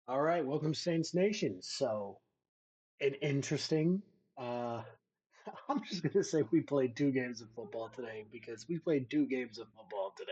All right, welcome Saints Nation. So, an interesting. Uh, I'm just gonna say we played two games of football today because we played two games of football today.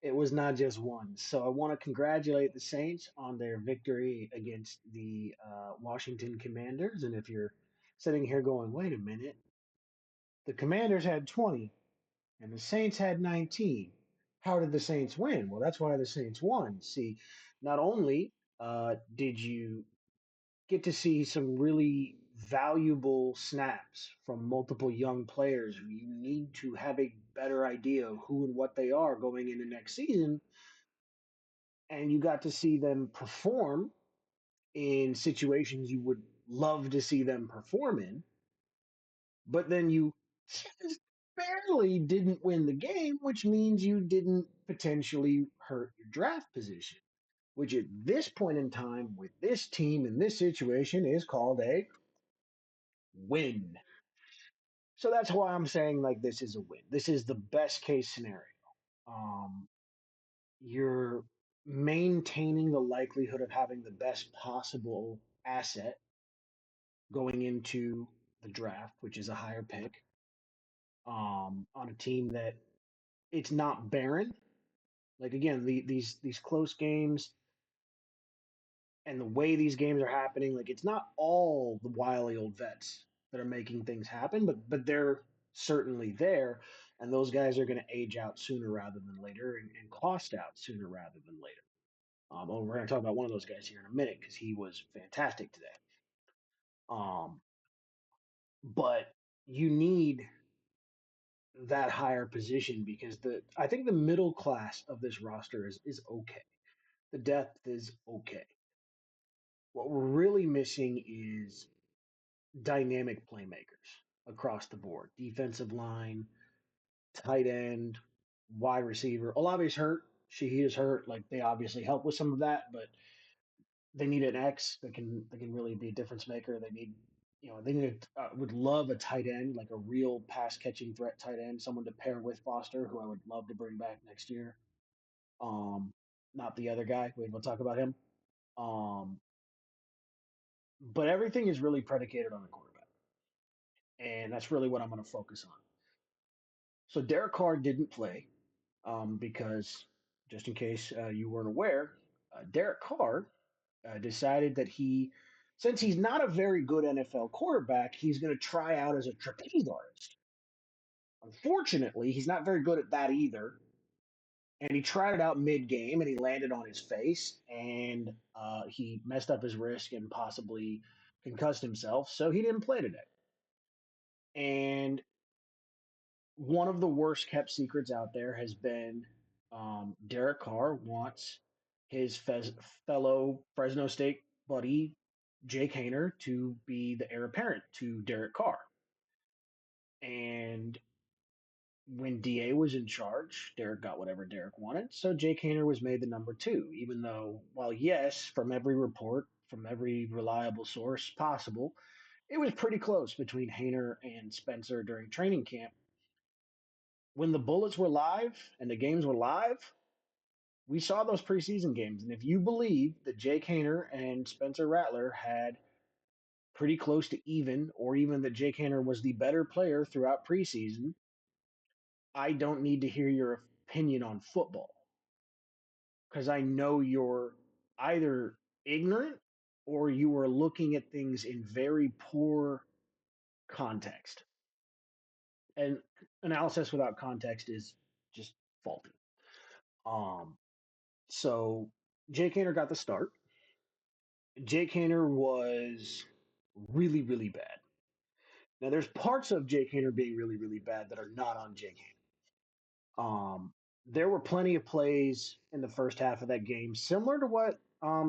It was not just one. So, I want to congratulate the Saints on their victory against the Washington Commanders. And if you're sitting here going, "Wait a minute," the Commanders had 20 and the Saints had 19. How did the Saints win? Well, that's why the Saints won. See, not only did you get to see some really valuable snaps from multiple young players. You need to have a better idea of who and what they are going into next season. And you got to see them perform in situations you would love to see them perform in. But then you just barely didn't win the game, which means you didn't potentially hurt your draft position, which at this point in time with this team in this situation is called a win. So that's why I'm saying like this is a win. This is the best case scenario. Um, you're maintaining the likelihood of having the best possible asset going into the draft, which is a higher pick, on a team that it's not barren. Like again, these close games and the way these games are happening, like it's not all the wily old vets that are making things happen, but they're certainly there, and those guys are going to age out sooner rather than later, and cost out sooner rather than later. We're going to talk about one of those guys here in a minute because he was fantastic today. Um, but you need that higher position because the I think the middle class of this roster is okay. The depth is okay. What we're really missing is dynamic playmakers across the board. Defensive line, tight end, wide receiver. Olave's hurt. He is hurt. Like they obviously help with some of that, but they need an X that can really be a difference maker. They need they need would love a tight end, like a real pass catching threat tight end, someone to pair with Foster, who I would love to bring back next year. Um, Not the other guy. We'll talk about him. Um, but everything is really predicated on the quarterback, and that's really what I'm going to focus on. So Derek Carr didn't play because, just in case you weren't aware, Derek Carr decided that since he's not a very good NFL quarterback, he's going to try out as a trapeze artist. Unfortunately, he's not very good at that either. And he tried it out mid game and he landed on his face and he messed up his wrist and possibly concussed himself. So he didn't play today. And one of the worst kept secrets out there has been Derek Carr wants his fellow Fresno State buddy Jake Haener to be the heir apparent to Derek Carr. And when DA was in charge, Derek got whatever Derek wanted. So Jake Haener was made the number two, even though, well, yes, from every report, from every reliable source possible, it was pretty close between Haener and Spencer during training camp. When the Bullets were live and the games were live, we saw those preseason games. And if you believe that Jake Haener and Spencer Rattler had pretty close to even, or even that Jake Haener was the better player throughout preseason, I don't need to hear your opinion on football because I know you're either ignorant or you are looking at things in very poor context. And analysis without context is just faulty. Um, so Jake Haener got the start. Jake Haener was really, really bad. Now, there's parts of Jake Haener being really, really bad that are not on Jake Haener. There were plenty of plays in the first half of that game, similar to what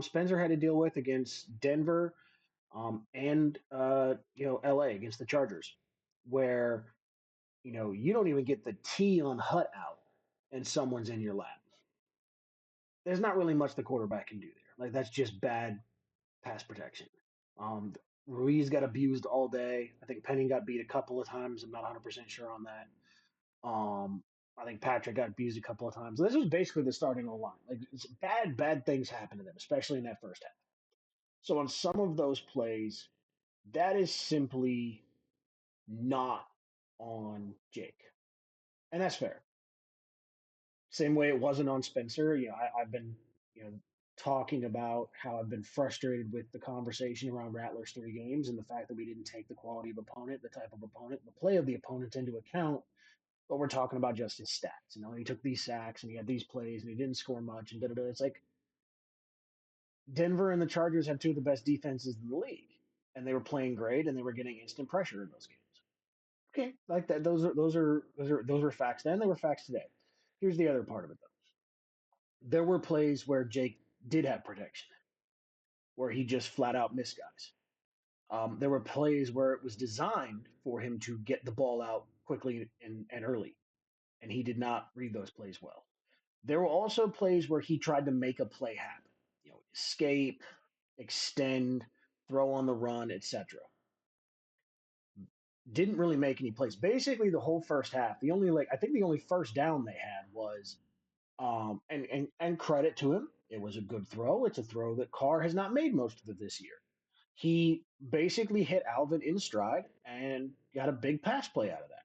Spencer had to deal with against Denver and LA against the Chargers, where you don't even get the T on Hut out, and someone's in your lap. There's not really much the quarterback can do there. Like that's just bad pass protection. Um, Ruiz got abused all day. I think Penning got beat a couple of times. I'm not 100% sure on that. Um, I think Patrick got abused a couple of times. This was basically the starting O line. Like bad things happened to them, especially in that first half. So on some of those plays, that is simply not on Jake, and that's fair. Same way it wasn't on Spencer. I've been talking about how I've been frustrated with the conversation around Rattler's 3 games and the fact that we didn't take the quality of opponent, the type of opponent, the play of the opponent into account. But we're talking about just his stats. He took these sacks and he had these plays and he didn't score much and da da da. It's like Denver and the Chargers have two of the best defenses in the league, and they were playing great and they were getting instant pressure in those games. Okay, like that. Those are facts then. They were facts today. Here's the other part of it though. There were plays where Jake did have protection, where he just flat out missed guys. There were plays where it was designed for him to get the ball out quickly and early, and he did not read those plays well. There were also plays where he tried to make a play happen, escape, extend, throw on the run, etc. Didn't really make any plays. Basically, the whole first half, I think the only first down they had was and credit to him, it was a good throw. It's a throw that Carr has not made most of it this year. He basically hit Alvin in stride and got a big pass play out of that.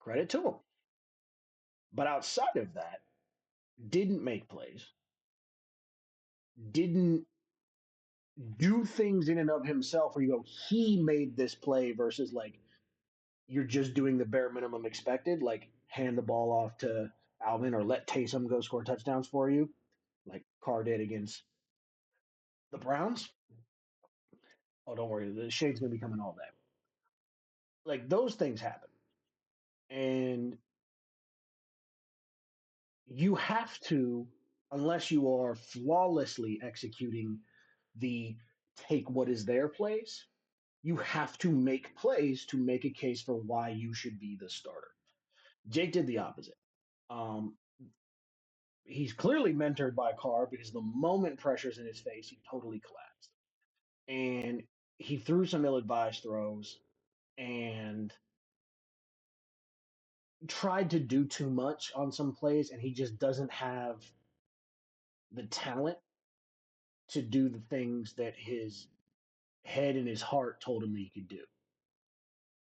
Credit to him. But outside of that, didn't make plays, didn't do things in and of himself where you go, he made this play versus like you're just doing the bare minimum expected, like hand the ball off to Alvin or let Taysom go score touchdowns for you, like Carr did against the Browns. Oh, don't worry, the shade's gonna be coming all day. Like those things happen, and you have to, unless you are flawlessly executing the take what is their plays, you have to make plays to make a case for why you should be the starter. Jake did the opposite. Um, he's clearly mentored by Carr because the moment pressure's in his face, he totally collapsed. And he threw some ill advised throws and tried to do too much on some plays, and he just doesn't have the talent to do the things that his head and his heart told him that he could do.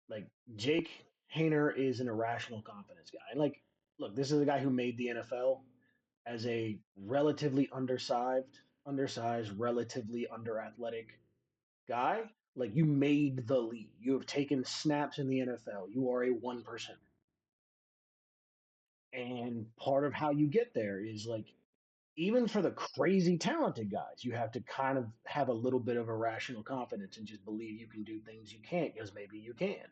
Like Jake Haener is an irrational confidence guy. And like, look, this is a guy who made the NFL as a relatively undersized, relatively underathletic guy. Like you made the league. You have taken snaps in the NFL. You are a 1%. And part of how you get there is like even for the crazy talented guys, you have to kind of have a little bit of irrational confidence and just believe you can do things you can't because maybe you can.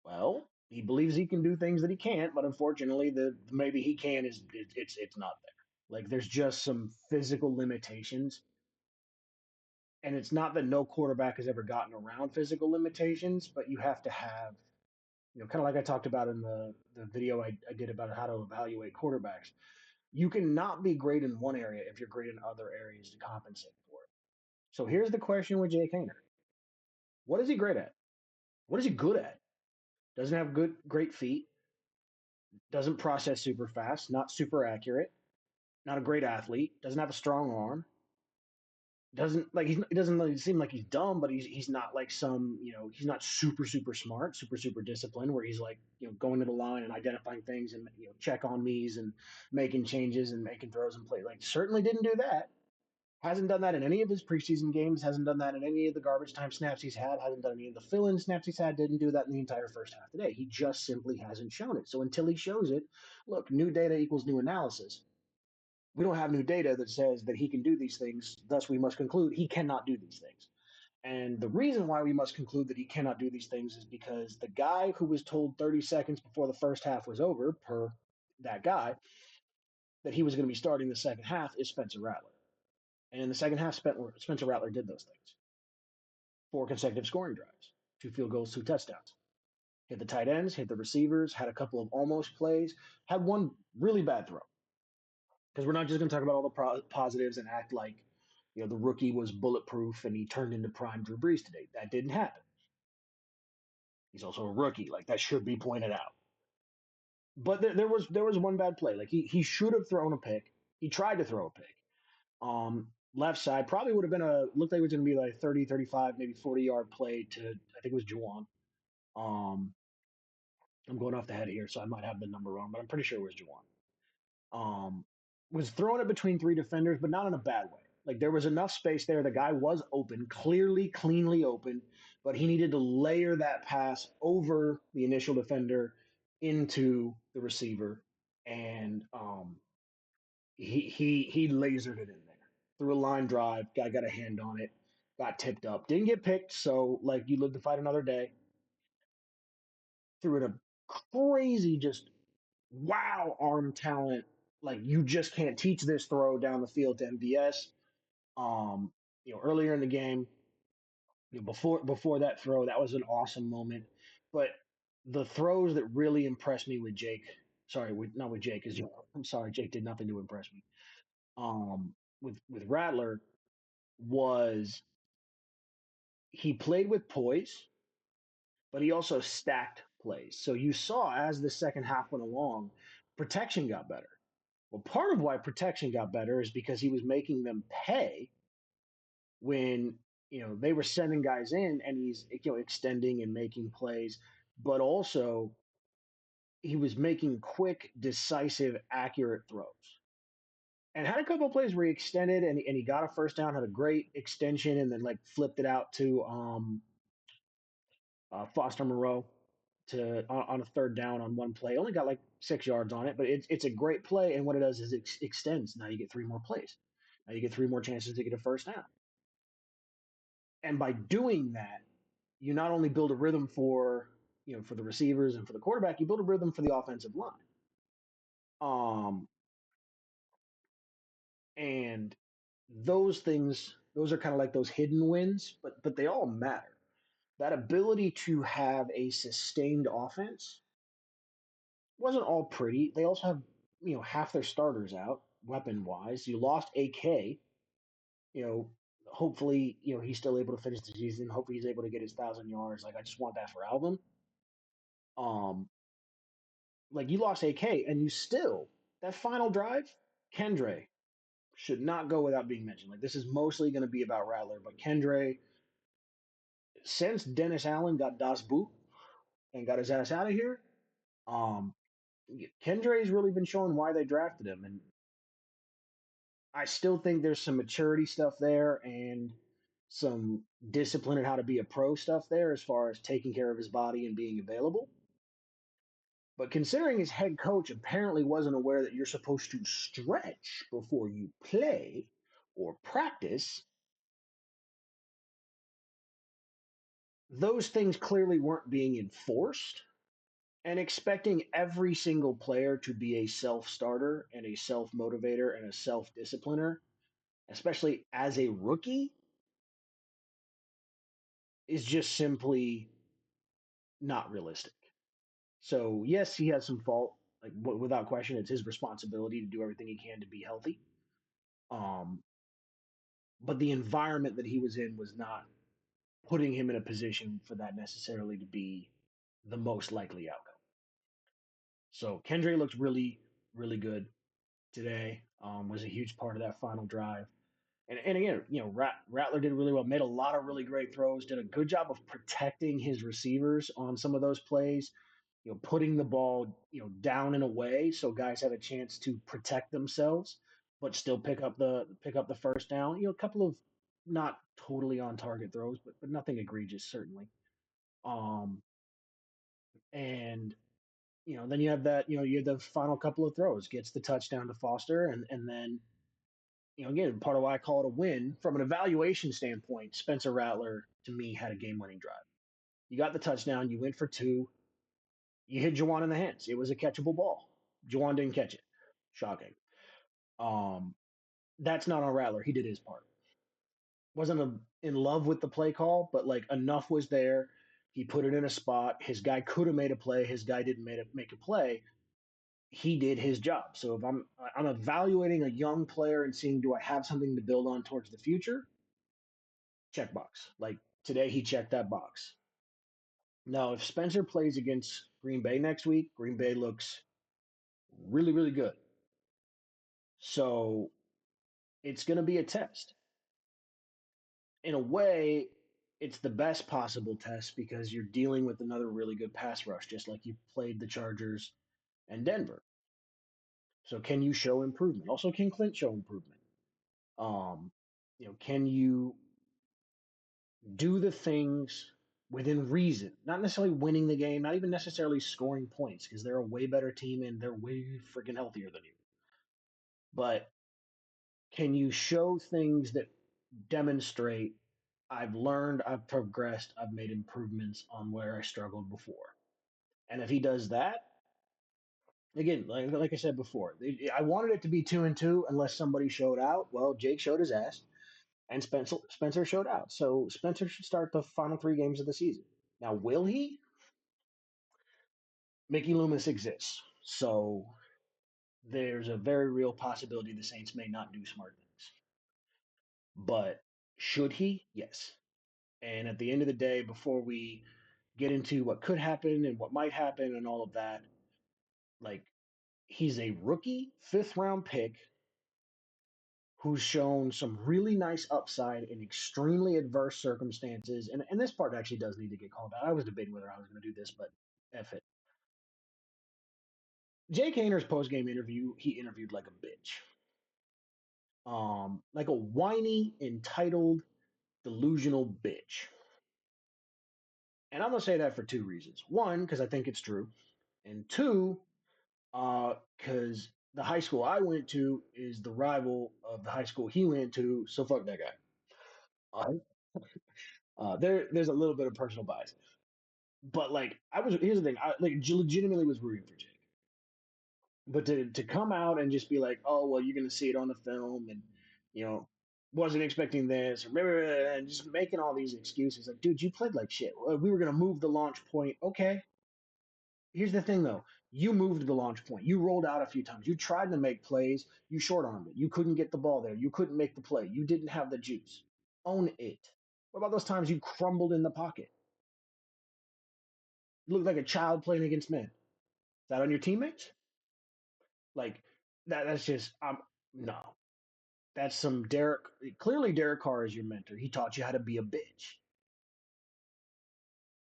Well, he believes he can do things that he can't, but unfortunately, the maybe he can is it's not there. Like there's just some physical limitations, and it's not that no quarterback has ever gotten around physical limitations, but you have to have kind of like I talked about in the video I did about how to evaluate quarterbacks. You cannot be great in one area if you're great in other areas to compensate for it. So here's the question with Jake Haener: what is he great at? What is he good at? Doesn't have great feet. Doesn't process super fast. Not super accurate. Not a great athlete. Doesn't have a strong arm. He doesn't really seem like he's dumb, but he's not like some he's not super smart, super disciplined where he's like going to the line and identifying things and check on me's and making changes and making throws and play. Like certainly didn't do that. Hasn't done that in any of his preseason games. Hasn't done that in any of the garbage time snaps he's had. Hasn't done any of the fill-in snaps he's had. Didn't do that in the entire first half today. He just simply hasn't shown it. So until he shows it, look, new data equals new analysis. We don't have new data that says that he can do these things. Thus, we must conclude he cannot do these things. And the reason why we must conclude that he cannot do these things is because the guy who was told 30 seconds before the first half was over, per that guy, that he was going to be starting the second half is Spencer Rattler. And in the second half, Spencer Rattler did those things. 4 consecutive scoring drives, 2 field goals, 2 touchdowns. Hit the tight ends, hit the receivers, had a couple of almost plays, had one really bad throw. Because we're not just going to talk about all the positives and act like the rookie was bulletproof and he turned into prime Drew Brees today. That didn't happen. He's also a rookie. Like that should be pointed out. But there was one bad play. Like he should have thrown a pick. He tried to throw a pick. Left side probably would have been looked like it was going to be like 30, 35, maybe 40-yard play to I think it was Juwan. Um, I'm going off the head here, so I might have the number wrong, but I'm pretty sure it was Juwan. Um, was throwing it between three defenders, but not in a bad way. Like there was enough space there. The guy was open, clearly, cleanly open, but he needed to layer that pass over the initial defender into the receiver, and he lasered it in there. Threw a line drive, guy got a hand on it, got tipped up, didn't get picked, so like you live to fight another day. Threw it a crazy, just wow arm talent. Like you just can't teach this throw down the field to MVS. Um, earlier in the game, before that throw, that was an awesome moment. But the throws that really impressed me with Jake, sorry, not with Jake, because I'm sorry, Jake did nothing to impress me. With Rattler was he played with poise, but he also stacked plays. So you saw as the second half went along, protection got better. Well, part of why protection got better is because he was making them pay when they were sending guys in, and he's extending and making plays, but also he was making quick, decisive, accurate throws. And had a couple of plays where he extended and he got a first down, had a great extension, and then like flipped it out to Foster Moreau to on a third down on one play. Only got like 6 yards on it, but it's a great play. And what it does is it extends. Now you get three more plays. Now you get three more chances to get a first down. And by doing that, you not only build a rhythm for the receivers and for the quarterback, you build a rhythm for the offensive line. Um, and those are kind of like those hidden wins, but they all matter. That ability to have a sustained offense wasn't all pretty. They also have half their starters out weapon wise. You lost AK. You know, hopefully he's still able to finish the season. Hopefully he's able to get his 1,000 yards. Like I just want that for Alvin. Um, like you lost AK and you still that final drive, Kendre should not go without being mentioned. Like this is mostly going to be about Rattler, but Kendre, since Dennis Allen got Das Boot and got his ass out of here, um, Kendre's really been showing why they drafted him, and I still think there's some maturity stuff there and some discipline and how to be a pro stuff there as far as taking care of his body and being available. But considering his head coach apparently wasn't aware that you're supposed to stretch before you play or practice, those things clearly weren't being enforced. And expecting every single player to be a self starter and a self motivator and a self discipliner, especially as a rookie, is just simply not realistic. So, yes, he has some fault. Like, without question, it's his responsibility to do everything he can to be healthy. Um, but the environment that he was in was not putting him in a position for that necessarily to be the most likely outcome. So Kendre looked really, really good today. Was a huge part of that final drive. And again, Rattler did really well, made a lot of really great throws, did a good job of protecting his receivers on some of those plays, putting the ball, down and away so guys have a chance to protect themselves, but still pick up the first down. A couple of not totally on target throws, but nothing egregious certainly. Um, and then you have that, you have the final couple of throws, gets the touchdown to Foster, and then again, part of why I call it a win from an evaluation standpoint, Spencer Rattler to me had a game-winning drive. You got the touchdown, you went for two, you hit Juwan in the hands. It was a catchable ball. Juwan didn't catch it. Shocking. Um, that's not on Rattler. He did his part. Wasn't in love with the play call, but like enough was there. He put it in a spot. His guy could have made a play. His guy didn't make a play. He did his job. So if I'm evaluating a young player and seeing do I have something to build on towards the future, checkbox. Like today, he checked that box. Now, if Spencer plays against Green Bay next week, Green Bay looks really, really good. So it's going to be a test. In a way, it's the best possible test because you're dealing with another really good pass rush, just like you played the Chargers and Denver. So can you show improvement? Also, can Clint show improvement? Um, can you do the things within reason? Not necessarily winning the game, not even necessarily scoring points, because they're a way better team and they're way freaking healthier than you. But can you show things that demonstrate I've learned, I've progressed, I've made improvements on where I struggled before? And if he does that, again, like I said before, I wanted it to be 2-2 unless somebody showed out. Well, Jake showed his ass, and Spencer showed out. So Spencer should start the final 3 games of the season. Now, will he? Mickey Loomis exists, so there's a very real possibility the Saints may not do smart things. But should he? Yes. And at the end of the day, before we get into what could happen and what might happen and all of that, like he's a rookie 5th round pick who's shown some really nice upside in extremely adverse circumstances. And this part actually does need to get called out. I was debating whether I was going to do this, but F it. Jake Haener's post game interview, he interviewed like a bitch. Like a whiny, entitled, delusional bitch. And I'm gonna say that for 2 reasons. One, because I think it's true, and two, because the high school I went to is the rival of the high school he went to. So fuck that guy. Uh, there's a little bit of personal bias, but like I was. Here's the thing. I like legitimately was rooting for Jake, but to come out and just be like, oh well, you're gonna see it on the film, and you know, wasn't expecting this, or blah, blah, blah, and just making all these excuses. Like, dude, you played like shit. We were gonna move the launch point. Okay, here's the thing though. You moved the launch point. You rolled out a few times. You tried to make plays. You short armed it. You couldn't get the ball there. You couldn't make the play. You didn't have the juice. Own it. What about those times you crumbled in the pocket? You looked like a child playing against men. Is that on your teammates? Like that's just no. That's some Derek. Clearly, Derek Carr is your mentor. He taught you how to be a bitch.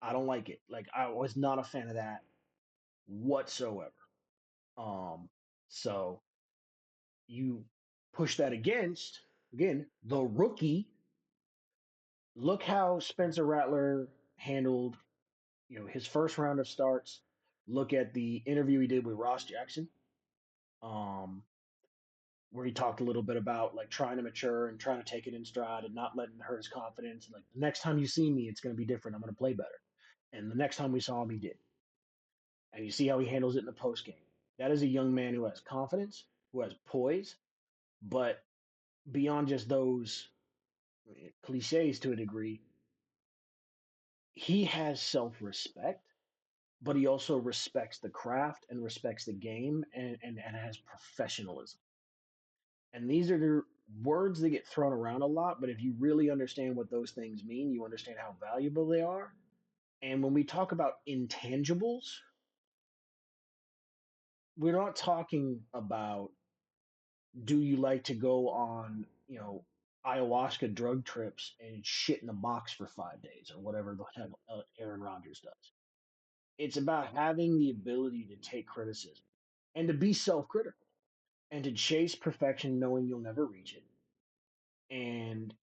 I don't like it. Like I was not a fan of that whatsoever. Um, so you push that against again the rookie. Look how Spencer Rattler handled his first round of starts. Look at the interview he did with Ross Jackson, um, where he talked a little bit about like trying to mature and trying to take it in stride and not letting it hurt his confidence. And like the next time you see me, it's going to be different. I'm going to play better. And the next time we saw him, he did. And you see how he handles it in the post game. That is a young man who has confidence, who has poise, but beyond just those cliches to a degree, he has self respect, but he also respects the craft and respects the game and has professionalism. And these are the words that get thrown around a lot, but if you really understand what those things mean, you understand how valuable they are. And when we talk about intangibles, we're not talking about do you like to go on, ayahuasca drug trips and shit in a box for 5 days or whatever the hell Aaron Rodgers does. It's about having the ability to take criticism and to be self critical and to chase perfection knowing you'll never reach it and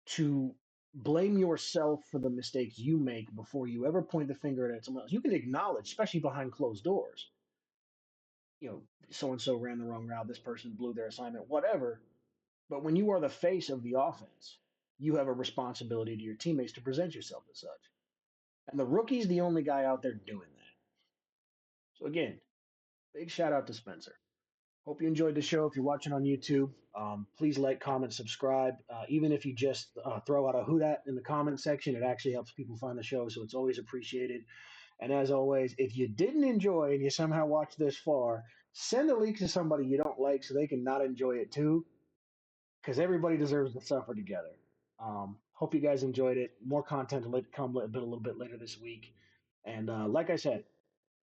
to blame yourself for the mistakes you make before you ever point the finger at someone else. You can acknowledge, especially behind closed doors, so and so ran the wrong route, this person blew their assignment, whatever. But when you are the face of the offense, you have a responsibility to your teammates to present yourself as such. And the rookie's the only guy out there doing that. So again, big shout out to Spencer. Hope you enjoyed the show. If you're watching on YouTube, please like, comment, subscribe. Even if you just throw out a hoot at in the comment section, it actually helps people find the show, so it's always appreciated. And as always, if you didn't enjoy and you somehow watched this far, send the link to somebody you don't like so they can not enjoy it too, because everybody deserves to suffer together. Hope you guys enjoyed it. More content to come a little bit later this week. And like I said,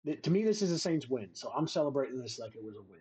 To me, this is a Saints win, so I'm celebrating this like it was a win.